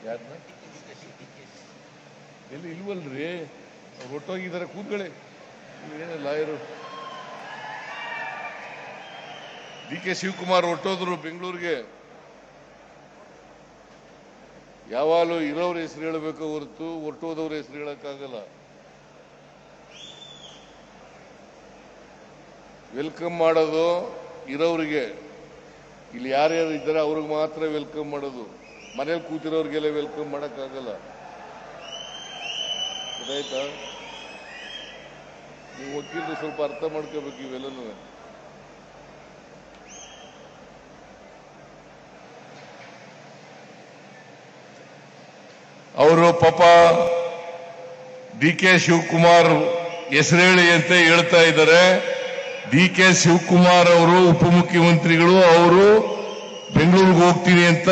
ಯಾರನ್ನ ಎಲ್ಲಿ ಇಲ್ವಲ್ರಿ, ಅವ್ರು ಒಟ್ಟೋಗಿದ್ದಾರೆ. ಕೂತ್ಕೊಳ್ಳಿ, ಏನ ಲಾಯರು DK ಶಿವಕುಮಾರ್ ಹೊಟ್ಟೋದ್ರು ಬೆಂಗಳೂರಿಗೆ. ಯಾವಾಗಲೂ ಇರೋರ ಹೆಸರು ಹೇಳಬೇಕು ಹೊರತು ಹೊರಟೋದವ್ರ ಹೆಸರು ಹೇಳಕ್ಕಾಗಲ್ಲ. ವೆಲ್ಕಮ್ ಮಾಡೋದು ಇರೋರಿಗೆ, ಇಲ್ಲಿ ಯಾರ್ಯಾರು ಇದ್ದಾರೆ ಅವ್ರಿಗೆ ಮಾತ್ರ ವೆಲ್ಕಮ್ ಮಾಡೋದು. ಮನೇಲಿ ಕೂತಿರೋರಿಗೆಲ್ಲ ವೆಲ್ಕಮ್ ಮಾಡಕ್ಕಾಗಲ್ಲ. ಗೊತ್ತಾಯ್ತಾ? ನೀವು ವಕೀಲರು ಸ್ವಲ್ಪ ಅರ್ಥ ಮಾಡ್ಕೋಬೇಕು ಇವೆಲ್ಲನೂ. ಅವರು ಪಾಪ DK ಶಿವಕುಮಾರ್ ಹೆಸರು ಹೇಳಿ ಅಂತ ಹೇಳ್ತಾ ಇದ್ದಾರೆ. DK ಶಿವಕುಮಾರ್ ಅವರು ಉಪಮುಖ್ಯಮಂತ್ರಿಗಳು, ಅವರು ಬೆಂಗಳೂರಿಗೆ ಹೋಗ್ತೀನಿ ಅಂತ